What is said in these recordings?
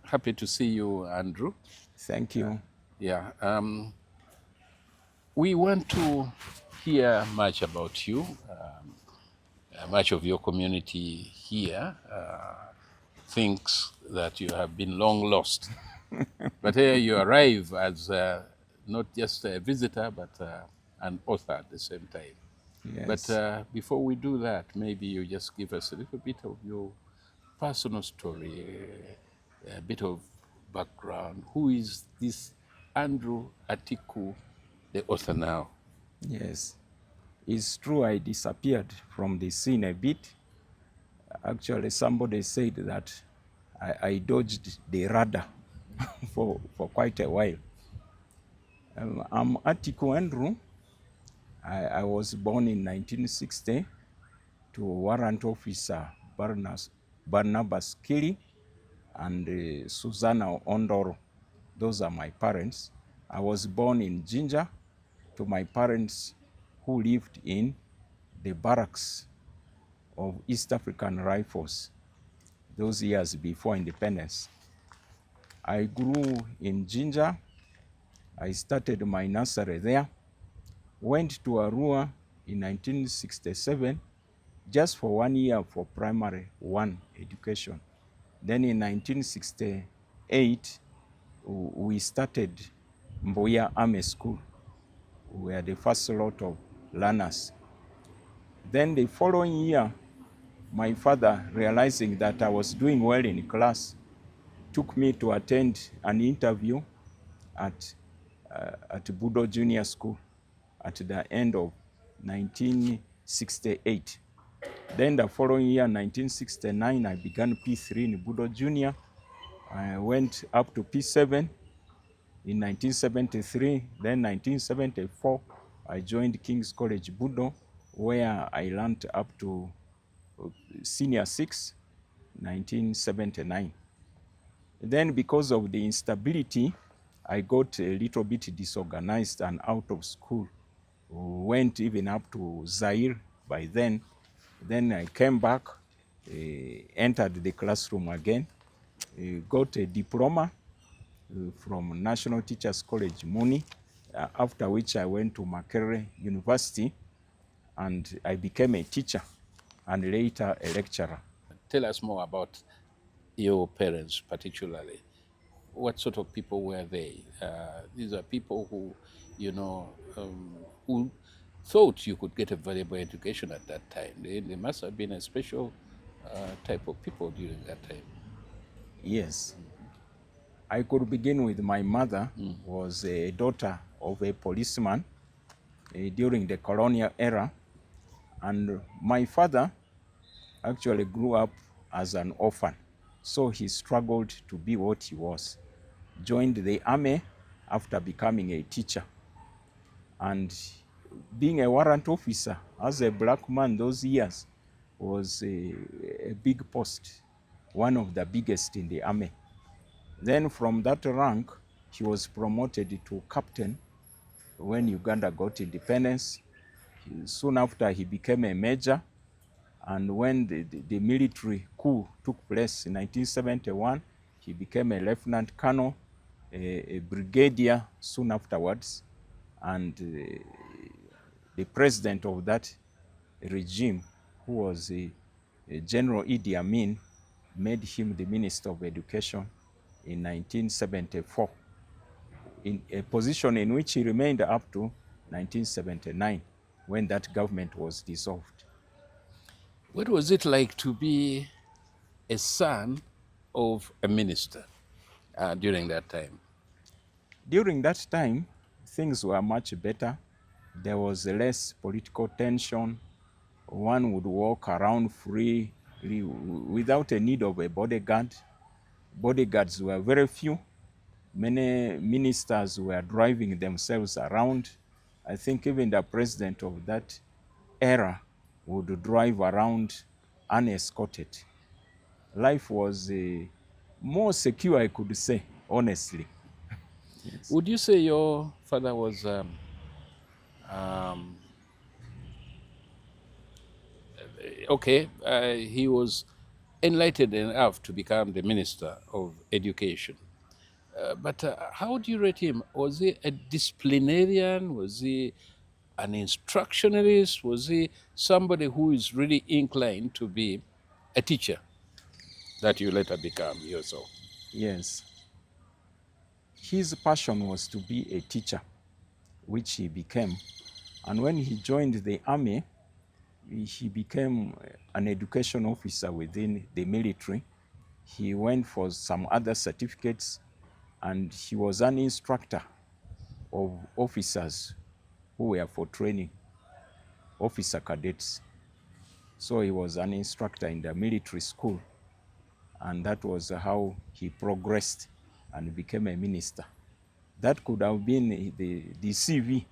Happy to see you, Andrew. Thank you. We want to hear much about you. Much of your community here thinks that you have been long lost. But here you arrive as not just a visitor, but an author at the same time. Yes. But before we do that, maybe you just give us a little bit of your personal story, a bit of background. Who is this Andrew Atiku, the author now? Yes. It's true I disappeared from the scene a bit. Actually, somebody said that I dodged the radar for quite a while. I'm Atiku Andrew. I was born in 1960 to Warrant Officer Barnabas Kili and Susanna Ondoro. Those are my parents. I was born in Jinja to my parents who lived in the barracks of East African Rifles those years before independence. I grew in Jinja. I started my nursery there, went to Arua in 1967 just for 1 year for primary 1 education. Then in 1968, we started Mboya Army School. We were the first lot of learners. Then the following year, my father, realizing that I was doing well in class, took me to attend an interview at Budo Junior School at the end of 1968. Then the following year, 1969, I began P3 in Budo Junior. I went up to P7 in 1973. Then 1974, I joined King's College Budo, where I learned up to Senior 6, 1979. Then because of the instability, I got a little bit disorganized and out of school. Went even up to Zaire by then. Then I came back, entered the classroom again, got a diploma from National Teachers College, Muni, after which I went to Makerere University and I became a teacher and later a lecturer. Tell us more about your parents particularly. What sort of people were they? These are people who, who thought you could get a valuable education at that time. They must have been a special type of people during that time. Yes. I could begin with my mother, was a daughter of a policeman during the colonial era. And my father actually grew up as an orphan. So he struggled to be what he was. Joined the army after becoming a teacher. And being a warrant officer as a black man those years was a big post, one of the biggest in the army. Then from that rank, he was promoted to captain when Uganda got independence. Soon after, he became a major. And when the military coup took place in 1971, he became a lieutenant colonel, a brigadier soon afterwards. And the president of that regime, who was General Idi Amin, made him the Minister of Education in 1974, in a position in which he remained up to 1979, when that government was dissolved. What was it like to be a son of a minister during that time? During that time, things were much better. There was less political tension. One would walk around freely without a need of a bodyguard. Bodyguards were very few. Many ministers were driving themselves around. I think even the president of that era would drive around unescorted. Life was more secure, I could say, honestly. Yes. Would you say your father was um, okay? He was enlightened enough to become the minister of education. But how do you rate him? Was he a disciplinarian? Was he an instructionalist? Was he somebody who is really inclined to be a teacher that you later become yourself? Yes. His passion was to be a teacher, which he became. And when he joined the army, he became an education officer within the military. He went for some other certificates, and he was an instructor of officers who were for training, officer cadets. So he was an instructor in the military school, and that was how he progressed and became a minister. That could have been the CV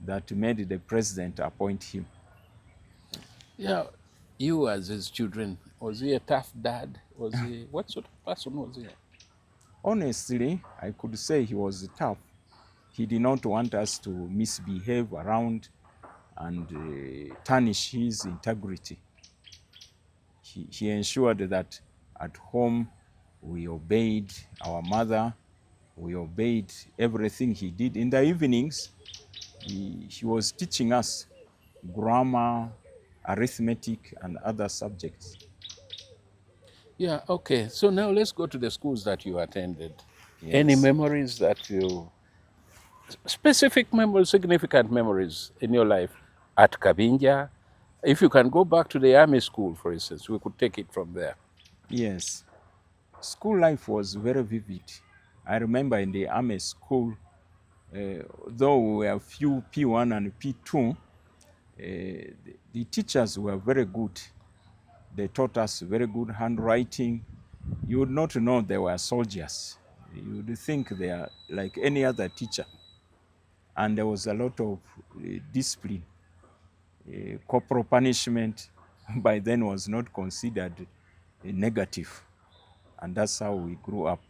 that made the president appoint him. Yeah, you as his children, was he a tough dad? Was he, what sort of person was he? Honestly, I could say he was tough. He did not want us to misbehave around and tarnish his integrity. He ensured that at home we obeyed our mother, we obeyed everything he did. In the evenings, he was teaching us grammar, arithmetic, and other subjects. Yeah, okay. So now let's go to the schools that you attended. Any Yes. memories that you, specific memories, significant memories in your life at Kabinja? If you can go back to the army school, for instance, we could take it from there. Yes. School life was very vivid. I remember in the army school, though we were few P1 and P2, the teachers were very good. They taught us very good handwriting. You would not know they were soldiers. You would think they are like any other teacher. And there was a lot of discipline. Corporal punishment by then was not considered negative. And that's how we grew up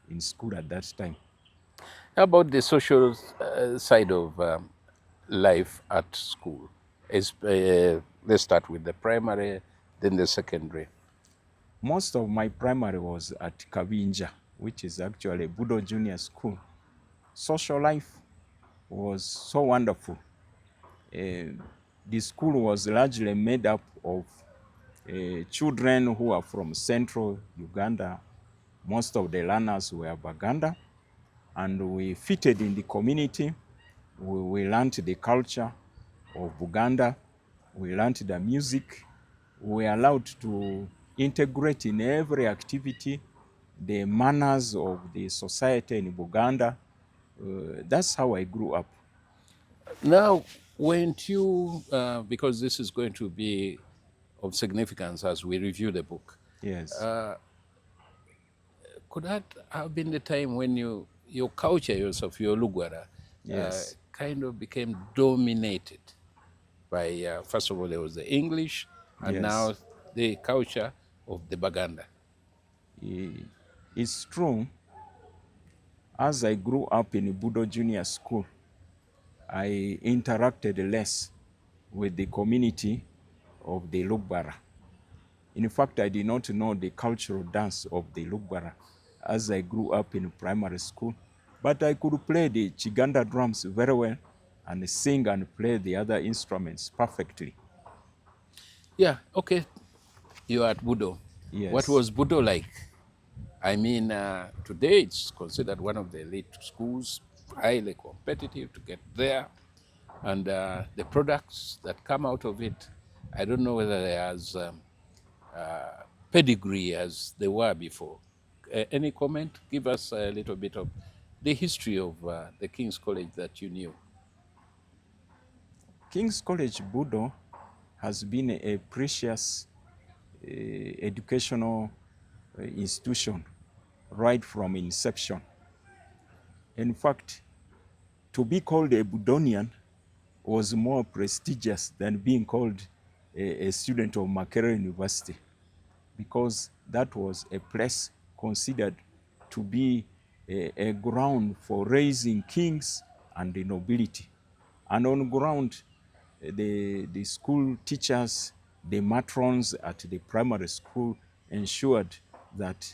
in school at that time. How about the social side of life at school? Let's start with the primary, then the secondary. Most of my primary was at Kabinja, which is actually Budo Junior School. Social life was so wonderful. The school was largely made up of children who are from central Uganda. Most of the learners were Baganda, and we fitted in the community. We learned the culture of Buganda. We learned the music. We were allowed to integrate in every activity the manners of the society in Buganda. That's how I grew up. Now, weren't you, because this is going to be of significance as we review the book, Yes. could that have been the time when your culture yourself, your LUGBARA, Yes. kind of became dominated by, first of all, there was the English, and Yes. now the culture of the Baganda? It's true. As I grew up in Budo Junior School, I interacted less with the community of the LUGBARA. In fact, I did not know the cultural dance of the LUGBARA as I grew up in primary school. But I could play the Chiganda drums very well and sing and play the other instruments perfectly. Yeah, okay. You are at Budo. Yes. What was Budo like? I mean, today it's considered one of the elite schools, highly competitive to get there. And the products that come out of it, I don't know whether they're as pedigree as they were before. Any comment? Give us a little bit of the history of the King's College that you knew. King's College Budo has been a precious educational institution right from inception. In fact, to be called a Budonian was more prestigious than being called a student of Makerere University, because that was a place considered to be a ground for raising kings and the nobility. And on ground, the school teachers, the matrons at the primary school ensured that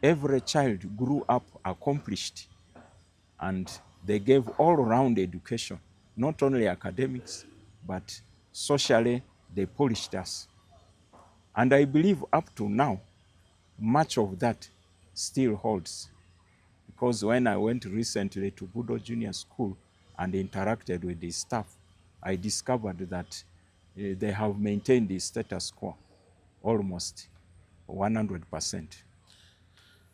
every child grew up accomplished, and they gave all-round education, not only academics, but socially they polished us. And I believe up to now, much of that still holds. Because when I went recently to Budo Junior School and interacted with the staff, I discovered that they have maintained the status quo almost 100%.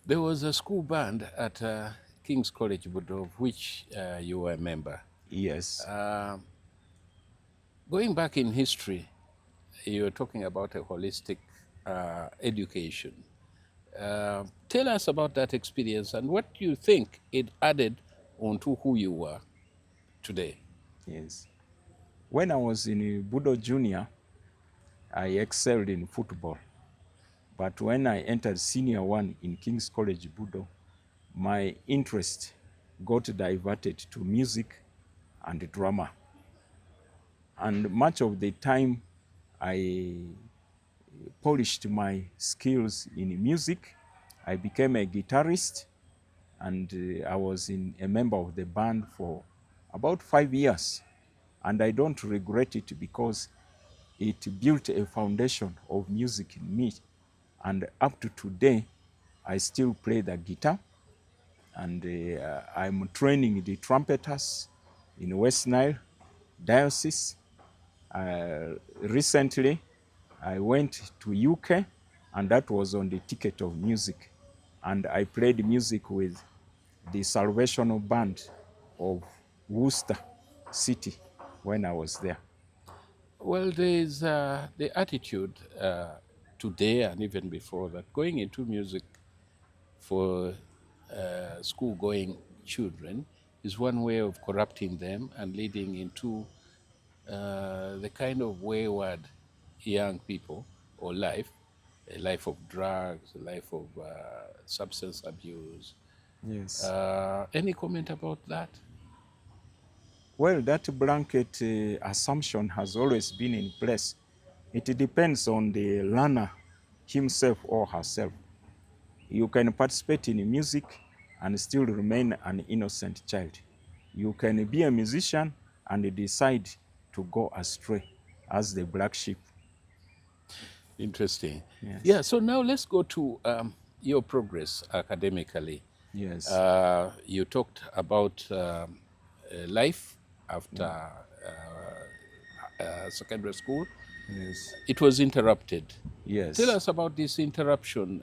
There was a school band at King's College Budo, of which you were a member. Yes. Going back in history, you were talking about a holistic education. Tell us about that experience and what you think it added onto who you were today. Yes. When I was in Budo Junior, I excelled in football. But when I entered Senior 1 in King's College Budo, my interest got diverted to music and drama. And much of the time, I polished my skills in music. I became a guitarist, and I was a member of the band for about 5 years. And I don't regret it, because it built a foundation of music in me. And up to today, I still play the guitar, and I'm training the trumpeters in West Nile Diocese. Recently, I went to UK, and that was on the ticket of music. And I played music with the Salvational Band of Worcester City when I was there. Well, there's the attitude today and even before that going into music for school-going children is one way of corrupting them and leading into the kind of wayward young people or life, a life of drugs, a life of substance abuse. Yes. Any comment about that? Well, that blanket assumption has always been in place. It depends on the learner himself or herself. You can participate in music and still remain an innocent child. You can be a musician and decide to go astray as the black sheep. Interesting. Yes. Yeah, so now let's go to your progress academically. Yes. You talked about life after secondary school. Yes. It was interrupted. Yes. Tell us about this interruption.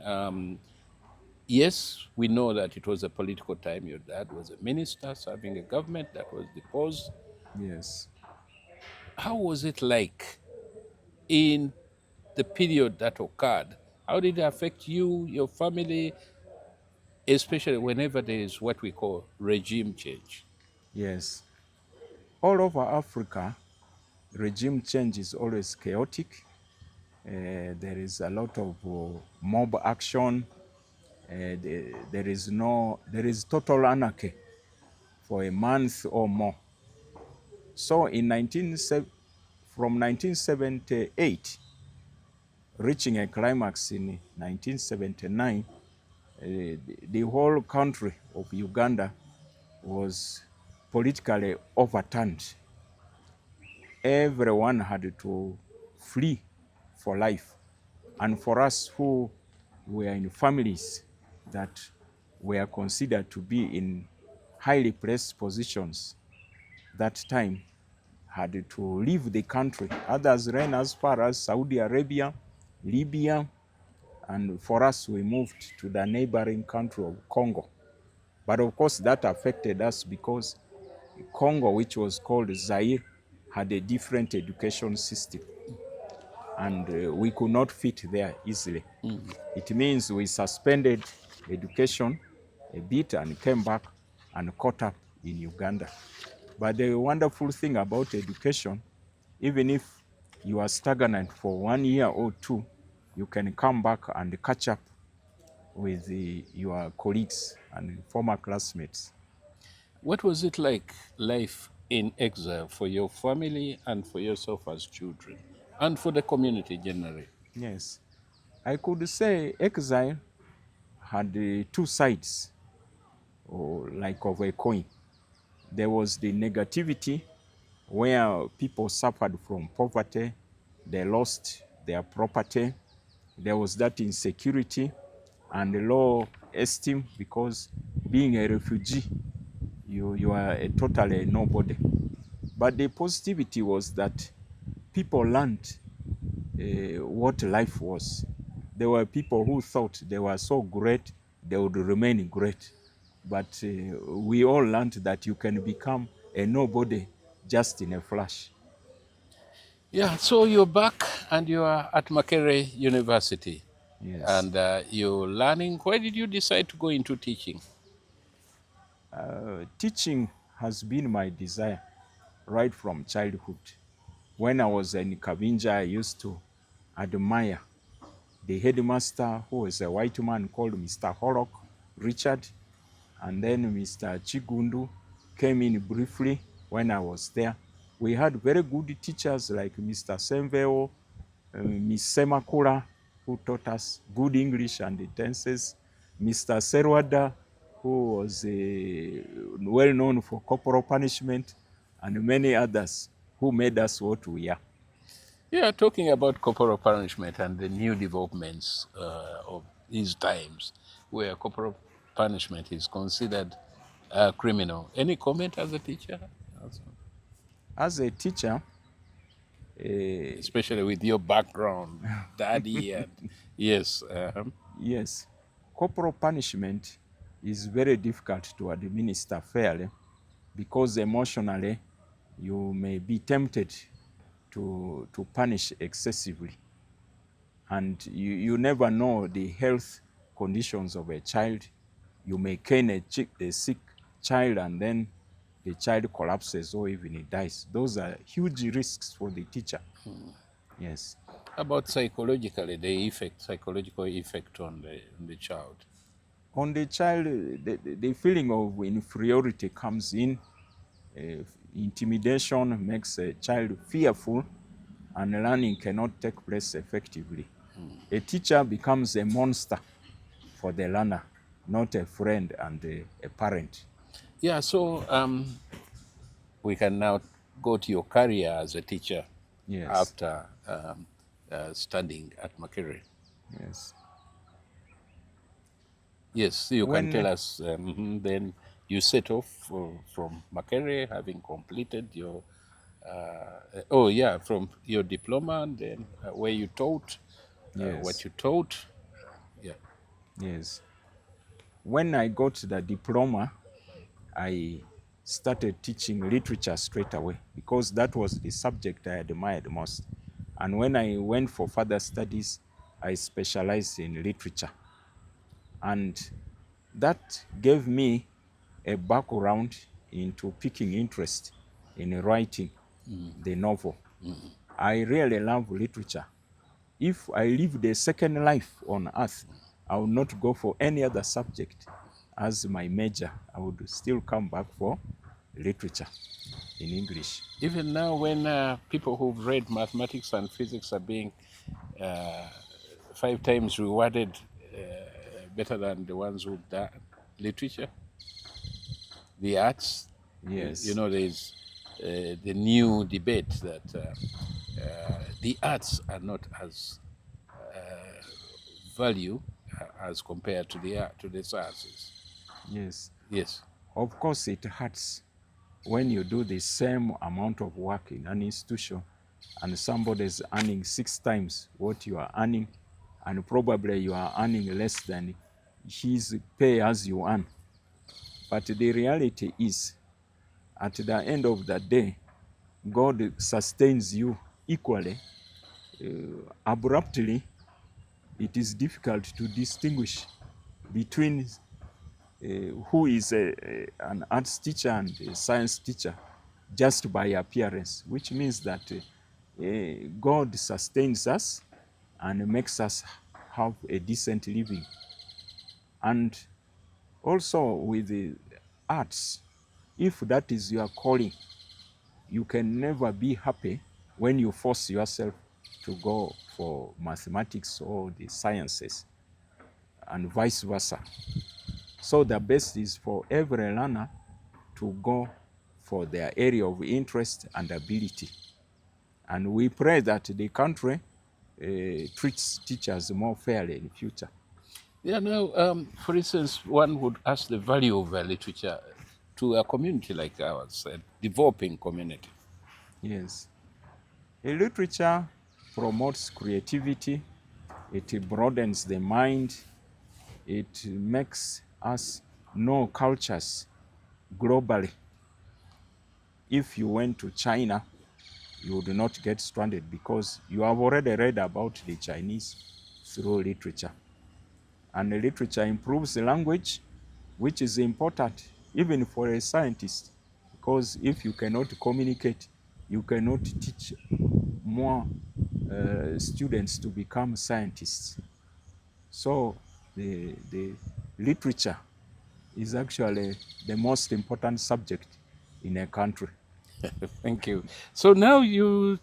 Yes, we know that it was a political time. Your dad was a minister serving a government that was deposed. Yes. How was it like in the period that occurred? How did it affect you, your family, especially whenever there is what we call regime change? Yes. All over Africa, regime change is always chaotic. There is a lot of mob action. There is total anarchy for a month or more. So from 1978, reaching a climax in 1979, the whole country of Uganda was politically overturned. Everyone had to flee for life. And for us who were in families that were considered to be in highly placed positions, that time had to leave the country. Others ran as far as Saudi Arabia, Libya, and for us, we moved to the neighboring country of Congo. But of course, that affected us because Congo, which was called Zaire, had a different education system, and we could not fit there easily. It means we suspended education a bit and came back and caught up in Uganda. But the wonderful thing about education, even if you are stagnant for 1 year or two, you can come back and catch up with your colleagues and former classmates. What was it like, life in exile, for your family and for yourself as children, and for the community generally? Yes, I could say exile had two sides, or like of a coin. There was the negativity where people suffered from poverty, they lost their property. There was that insecurity and low esteem because being a refugee, you are a totally nobody. But the positivity was that people learned what life was. There were people who thought they were so great, they would remain great. But we all learned that you can become a nobody just in a flash. Yeah, so you're back and you are at Makerere University. Yes. And you're learning. Why did you decide to go into teaching? Teaching has been my desire right from childhood. When I was in Kabinja, I used to admire the headmaster, who was a white man called Mr. Horok Richard, and then Mr. Chigundu came in briefly when I was there. We had very good teachers like Mr. Semveo, Miss Semakula, who taught us good English and the tenses, Mr. Serwada, who was well known for corporal punishment, and many others who made us what we are. Yeah, talking about corporal punishment and the new developments of these times, where corporal punishment is considered criminal. Any comment as a teacher? As a teacher, especially with your background, daddy, and yes. Yes, corporal punishment is very difficult to administer fairly because emotionally you may be tempted to punish excessively. And you never know the health conditions of a child. You may cane a sick child and then the child collapses or even he dies. Those are huge risks for the teacher. Yes. About psychologically, the psychological effect on the child? On the child, the feeling of inferiority comes in. Intimidation makes a child fearful, and learning cannot take place effectively. A teacher becomes a monster for the learner, not a friend and a parent. Yeah, so we can now go to your career as a teacher. Yes. After studying at Makerere. Yes. Yes, you can tell us. Then you set off from Makerere, having completed your from your diploma, and then where you taught, Yes. what you taught. Yeah. Yes. When I got the diploma, I started teaching literature straight away because that was the subject I admired most. And when I went for further studies, I specialized in literature. And that gave me a background into picking interest in writing the novel. I really love literature. If I lived a second life on earth, I would not go for any other subject as my major. I would still come back for literature in English. Even now, when people who've read mathematics and physics are being 5 times rewarded better than the ones who've done literature, the arts. Yes. You know, there's the new debate that the arts are not as value as compared to the sciences. Yes. Yes. Of course, it hurts when you do the same amount of work in an institution and somebody is earning 6 times what you are earning, and probably you are earning less than his pay as you earn. But the reality is, at the end of the day, God sustains you equally. Abruptly, it is difficult to distinguish between who is an arts teacher and a science teacher just by appearance, which means that God sustains us and makes us have a decent living. And also with the arts, if that is your calling, you can never be happy when you force yourself to go for mathematics or the sciences, and vice versa. So the best is for every learner to go for their area of interest and ability. And we pray that the country treats teachers more fairly in the future. Yeah, now, for instance, one would ask the value of literature to a community like ours, a developing community. Yes. Literature promotes creativity, it broadens the mind, it makes us know cultures globally. If you went to China, you would not get stranded because you have already read about the Chinese through literature. And the literature improves the language, which is important even for a scientist, because if you cannot communicate, you cannot teach more students to become scientists. So the literature is actually the most important subject in a country. Thank you. So now you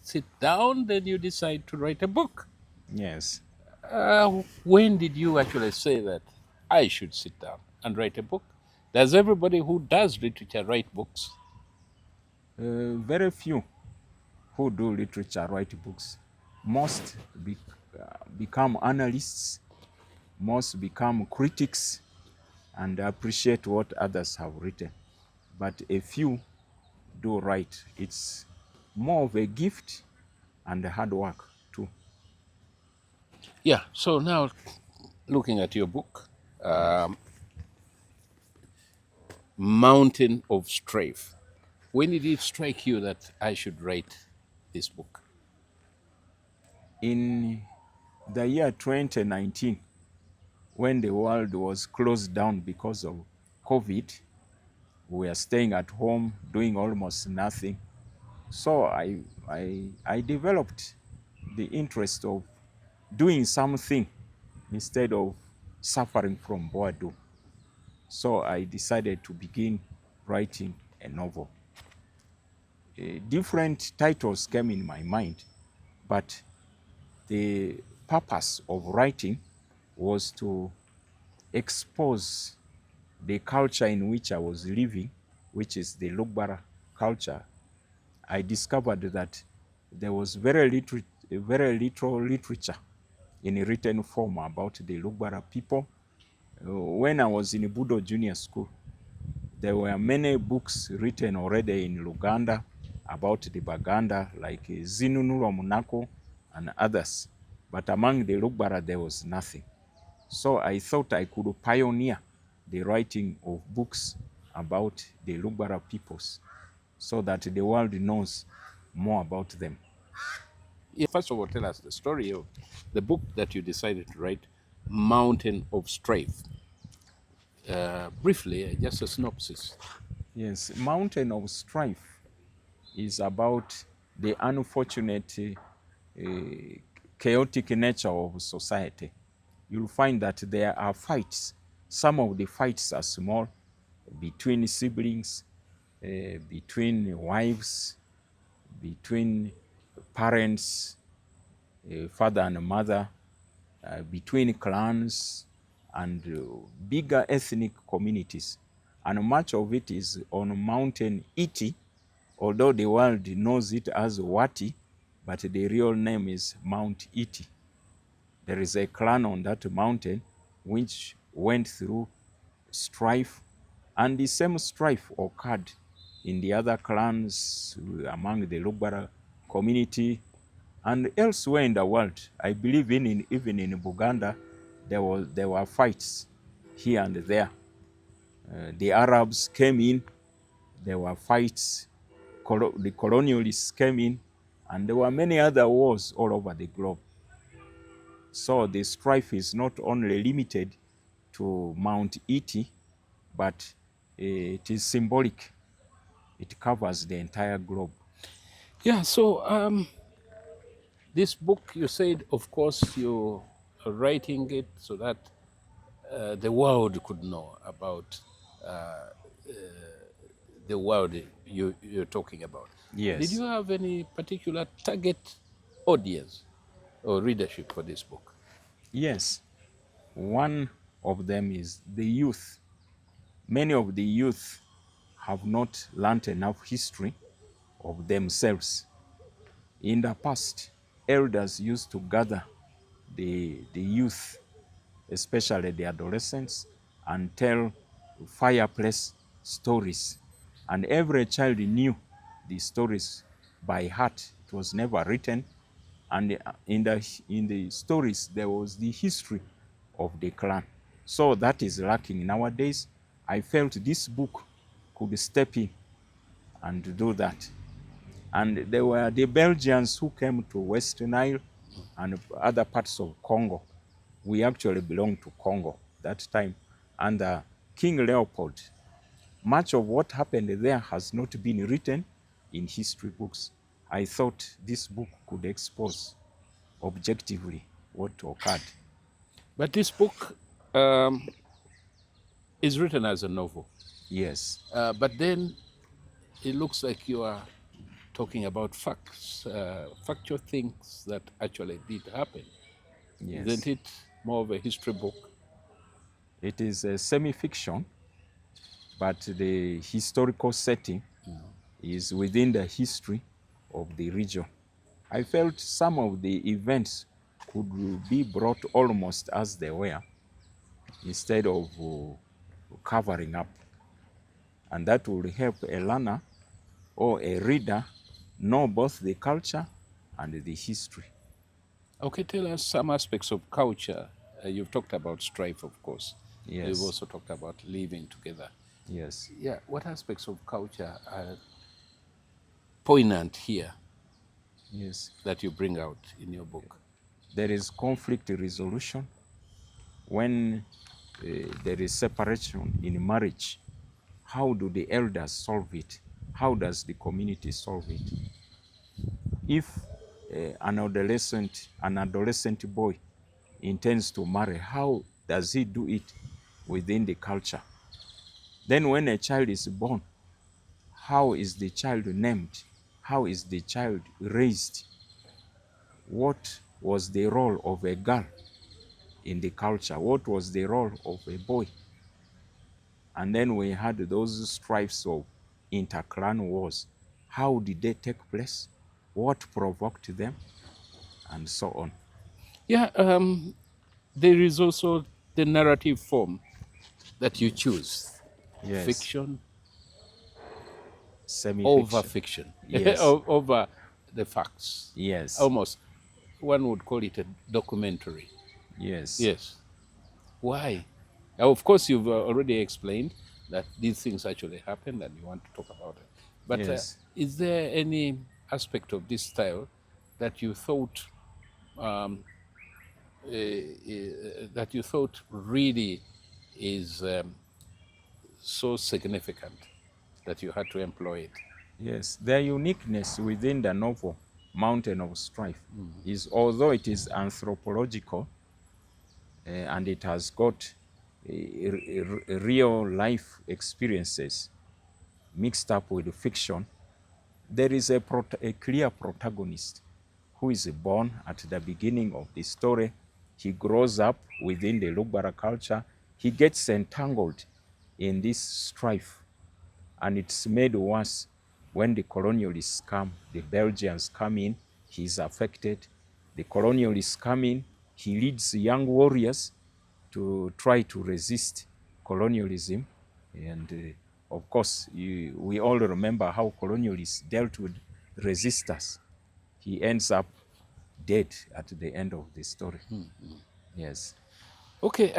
sit down, then you decide to write a book. Yes. When did you actually say that I should sit down and write a book? Does everybody who does literature write books? Very few who do literature write books. Most become analysts, most become critics and appreciate what others have written. But a few do write. It's more of a gift and hard work too. Yeah, so now looking at your book, Mountain of Strife. When did it strike you that I should write this book? In the year 2019, when the world was closed down because of COVID, we were staying at home doing almost nothing. So I developed the interest of doing something instead of suffering from boredom. So I decided to begin writing a novel. Different titles came in my mind, but the purpose of writing was to expose the culture in which I was living, which is the LUGBARA culture. I discovered that there was very little literature in written form about the LUGBARA people. When I was in Budo Junior School, there were many books written already in Luganda about the Baganda, like Zinunuro Munako and others. But among the LUGBARA, there was nothing. So I thought I could pioneer the writing of books about the LUGBARA peoples so that the world knows more about them. Yeah, first of all, tell us the story of the book that you decided to write, Mountain of Strife. Briefly, just a synopsis. Yes, Mountain of Strife is about the unfortunate chaotic nature of society. You'll find that there are fights. Some of the fights are small, between siblings, between wives, between parents, father and mother, between clans, and bigger ethnic communities. And much of it is on Mountain Iti, although the world knows it as Wati, but the real name is Mount Iti. There is a clan on that mountain which went through strife, and the same strife occurred in the other clans among the LUGBARA community and elsewhere in the world. I believe even in Buganda, there were fights here and there. The Arabs came in, there were fights, the colonialists came in, and there were many other wars all over the globe. So the strife is not only limited to Mount Iti, but it is symbolic. It covers the entire globe. Yeah, so this book, you said, of course, you are writing it so that the world could know about the world you're talking about. Yes. Did you have any particular target audience or readership for this book? Yes. One of them is the youth. Many of the youth have not learnt enough history of themselves. In the past, elders used to gather the youth, especially the adolescents, and tell fireplace stories. And every child knew the stories by heart. It was never written. And in the stories, there was the history of the clan. So that is lacking nowadays. I felt this book could step in and do that. And there were the Belgians who came to West Nile and other parts of Congo. We actually belonged to Congo that time under King Leopold. Much of what happened there has not been written in history books. I thought this book could expose objectively what occurred. But this book is written as a novel. Yes. But then it looks like you are talking about facts, factual things that actually did happen. Yes. Isn't it more of a history book? It is a semi-fiction, but the historical setting is within the history of the region. I felt some of the events could be brought almost as they were, instead of covering up. And that will help a learner or a reader know both the culture and the history. Okay, tell us some aspects of culture. You've talked about strife, of course. Yes. You've also talked about living together. Yes. Yeah, what aspects of culture are poignant here? Yes. That you bring out in your book? There is conflict resolution. When there is separation in marriage, how do the elders solve it? How does the community solve it? If an adolescent boy intends to marry, how does he do it within the culture? Then when a child is born, how is the child named? How is the child raised? What was the role of a girl in the culture? What was the role of a boy? And then we had those strifes of inter-clan wars. How did they take place? What provoked them? And so on. Yeah, there is also the narrative form that you choose. Yes. Fiction, Semi-fiction. over fiction, Yes. over the facts. Yes. Almost, one would call it a documentary. Yes. Yes. Why? Of course, you've already explained that these things actually happened and you want to talk about it. But Yes. Is there any aspect of this style that you thought really is so significant that you had to employ it? Yes, their uniqueness within the novel, Mountain of Strife, is although it is anthropological and it has got real life experiences mixed up with fiction, there is a clear protagonist who is born at the beginning of the story. He grows up within the LUGBARA culture. He gets entangled in this strife, and it's made worse when the colonialists come. The Belgians come in, he's affected. The colonialists come in, he leads young warriors to try to resist colonialism. And of course, we all remember how colonialists dealt with resistors. He ends up dead at the end of the story. Yes. Okay,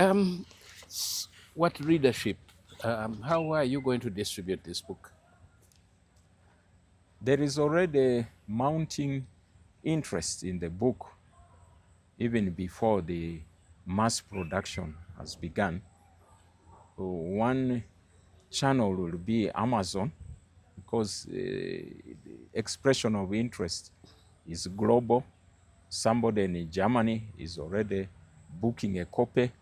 what readership How are you going to distribute this book? There is already mounting interest in the book even before the mass production has begun. One channel will be Amazon, because the expression of interest is global. Somebody in Germany is already booking a copy,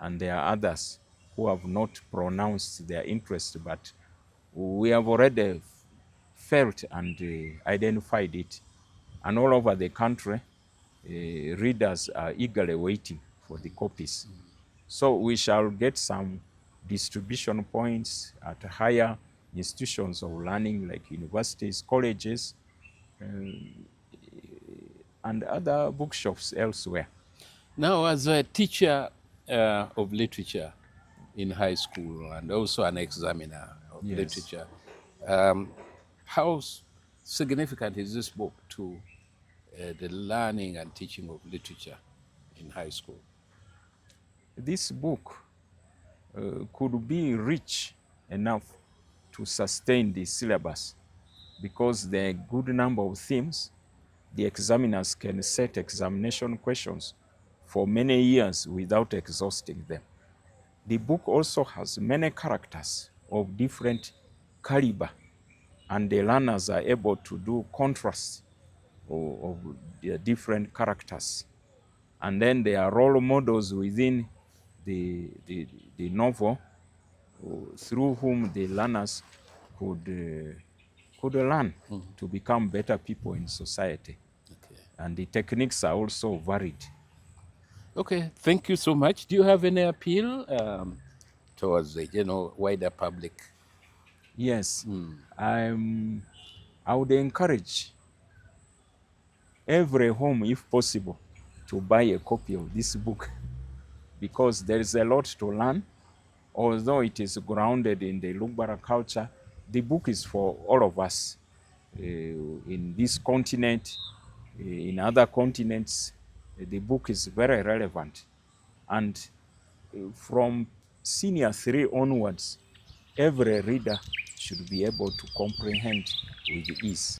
and there are others who have not pronounced their interest, but we have already felt and identified it. And all over the country, readers are eagerly waiting for the copies. So we shall get some distribution points at higher institutions of learning like universities, colleges, and other bookshops elsewhere. Now, as a teacher of literature in high school and also an examiner of Yes. literature, how significant is this book to the learning and teaching of literature in high school? This book could be rich enough to sustain the syllabus, because there are a good number of themes. The examiners can set examination questions for many years without exhausting them. The book also has many characters of different caliber, and the learners are able to do contrasts of the different characters. And then there are role models within the novel through whom the learners could learn to become better people in society. Okay. And the techniques are also varied. Okay, thank you so much. Do you have any appeal towards the wider public? Yes, I would encourage every home, if possible, to buy a copy of this book, because there is a lot to learn. Although it is grounded in the LUGBARA culture, the book is for all of us in this continent, in other continents. The book is very relevant. And from senior 3 onwards, every reader should be able to comprehend with ease.